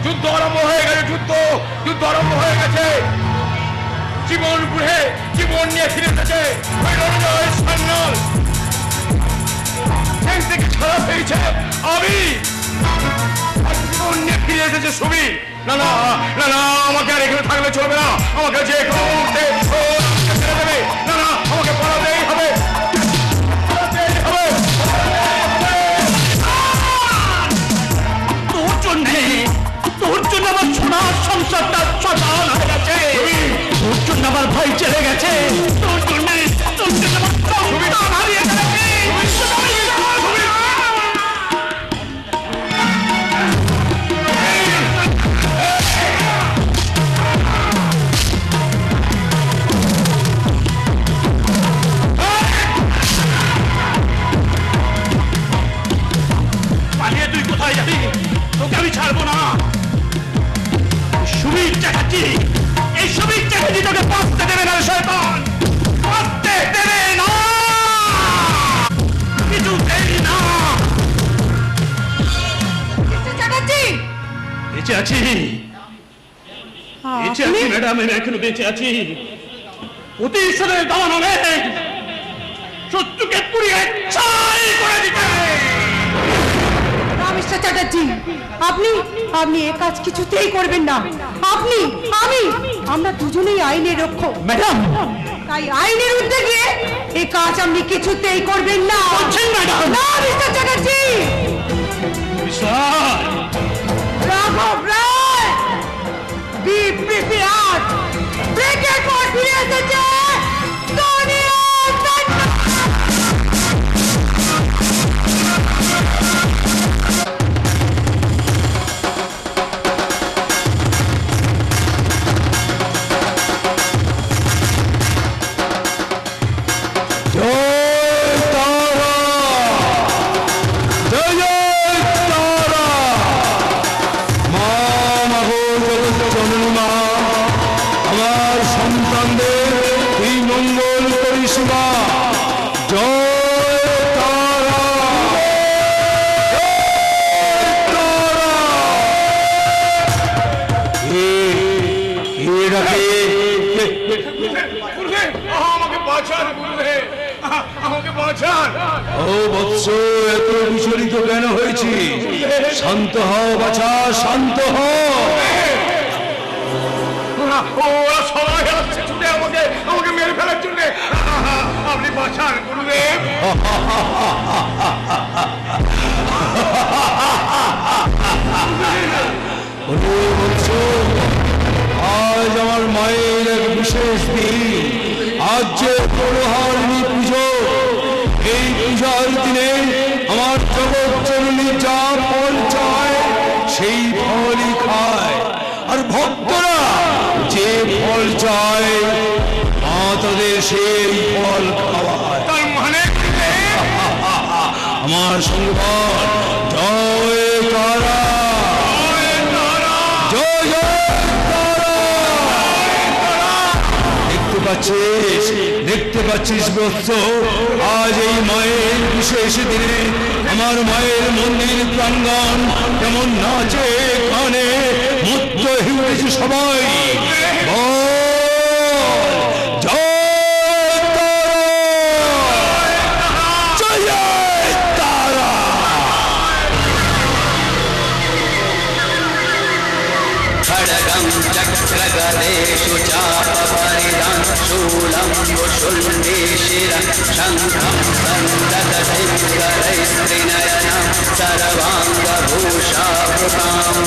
যুদ্ধ আরম্ভ হয়ে গেছে, যুদ্ধ আরম্ভ হয়ে গেছে। জীবন বুড়ে জীবন নিয়ে ফিরে এসেছে ওই রণজয় সান্যাল। ট্রেন থেকে ছাড়া পেয়েছে আমি, জীবন নিয়ে ফিরে এসেছে সুবি। না না না না, আমাকে আর এখানে থাকলে চলবে না, আমাকে যে কোনো মুহূর্তে ছেড়ে দেবে। না না, আমাকে পালাতেই হবে। তোর জন্য আমার সোনার সংসারটা সকাল হয়ে গেছে, তোর জন্য আমার ভাই চলে গেছে, তোর জন্য আমার সংসার হারিয়ে গেছে। পালিয়ে তুই কোথায় যাবি? তোকে আমি ছাড়বো না। সুবীর চ্যাটার্জি, এই সুবীর চ্যাটার্জি তোকে বাঁচতে দেবে না শয়তান, বাঁচতে দেবে না, কিছুতেই না। চ্যাটার্জি, বেঁচে আছি, বেঁচে আছি ম্যাডাম, আমি এখনো বেঁচে আছি। প্রতিশোধের দামান হবে, শত্রুকে পুড়িয়ে ছাই করে দিতে। মিস্টার চ্যাটার্জি, আপনি এ কাজ কিছুতেই করবেন না। আমরা দুজনেই আইনের রক্ষক ম্যাডাম, তাই আইনের ঊর্ধ্বে গিয়ে এ কাজ আপনি কিছুতেই করবেন না। বলছেন ম্যাডাম? না মিস্টার চ্যাটার্জি। রাঘব রায়, বি প্রিপেয়ার্ড, ব্রেকের পর ফিরে এসেছে সোনিয়া সান্যাল। ও বৎস, এত বিচলিত কেন হয়েছি? শান্ত হও বাছা, শান্ত হও। ওরা সবাই আসছে ছুটে আমাকে মেরে ফেলার জন্য। আপনি বাঁচান গুরুদেব। আজ আমার মায়ের এক বিশেষ দিন, আজ যে প্রহারিণী পুজো। এই পূজার দিনে আমার জগৎজননী যা ফল চায় সেই ফলই খায়, আর ভক্তরা যে ফল চায় মা তাদের সেই ফল খাওয়ায়। তার মানে আমার সংবাদ, জয় তারা, জয় জয় তারা। দেখতে পাচ্ছিস বৎস, আজ এই মায়ের বিশেষ দিনে আমার মায়ের মন্দির প্রাঙ্গণ কেমন নাচে গানে মুক্ত হয়ে উঠেছে সবাই। खड्गं चक्रगदेषु चापरिदं शूलं वुशुण्डीशिरं शङ्खं सन्दतदिङ्करैस्त्रिनयनं सर्वाङ्गभूषावृताम्।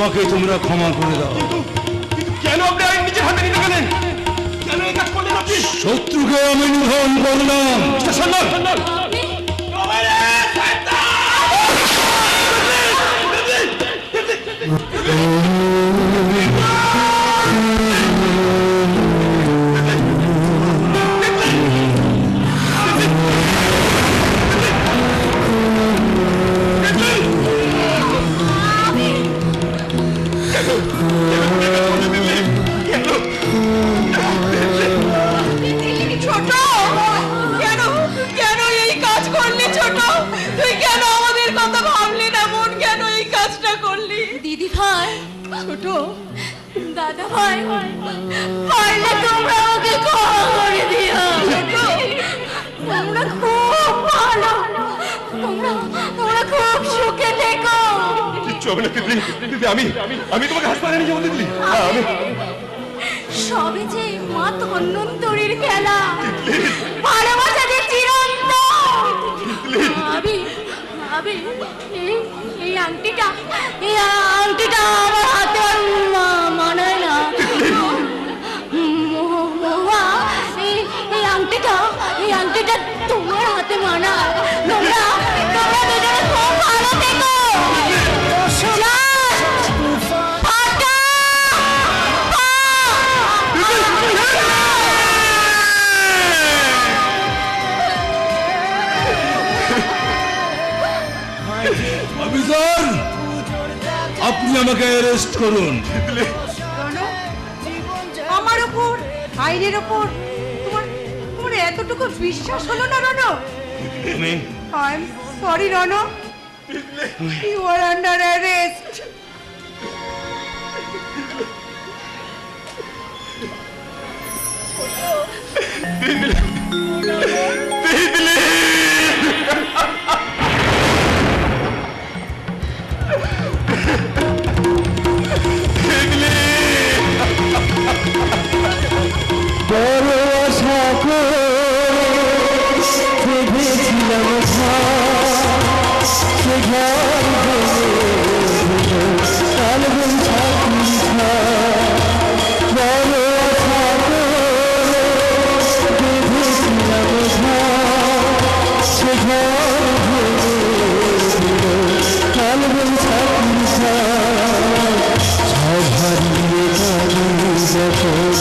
আমাকে তোমরা ক্ষমা করে দাও। কেন আপনি আইন নিজের হাতে নিতে গেলেন? কেন এই কাজ করলেন আপনি? শত্রুকে আমি নিধন করলাম। ছোট, কেন কেন এই কাজ করলি? ছোট, তুই কেন আমাদের কথা ভাবলি না? মন কেন এই কাজটা করলি? দিদি ভাই, ছোট, দাদা ভাই, পারলে তোমরা আমাকে ক্ষমা করে দিও। তোমরা খুব ভালো, তোমরা খুব সুখে থেকো। কিচ্ছু হবে না তিতলি। তিতলি, আমি তোমাকে হাসপাতালে নিয়ে যাবো তিতলি। আমি সবে যে মা ধন্বন্তরীর খেলা, ভালোবাসা যে চিরন্তন। আমি এই আংটিটা আমার হাতে আর মানায় না। মহুয়া, এই আংটিটা তোমার হাতে মানায়। তোমরা দুজনে খুব ভালো থেকো। অফিসার, আপনি আমাকে অ্যারেস্ট করুন। রনো, আমার উপর, আইনের উপর তোমার এতটুকু বিশ্বাস হলো না Rono? I am sorry Rono, you R under arrest. বড় আশা করে বেঁধেছিলাম ঘর, সে ঘর কাল বৈশাখী ঝড়। বড় আশা করে বেঁধেছিলাম ঘর, সে ঘর কাল বৈশাখী ঝড়। সব হারিয়ে যাবে যখন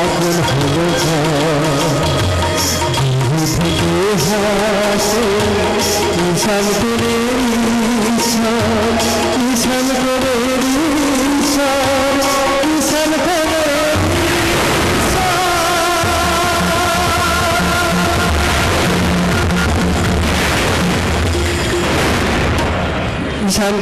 আপন হলো থেকে হাসে ঈশান করে ঈশান করে ঈশান করে ঈশান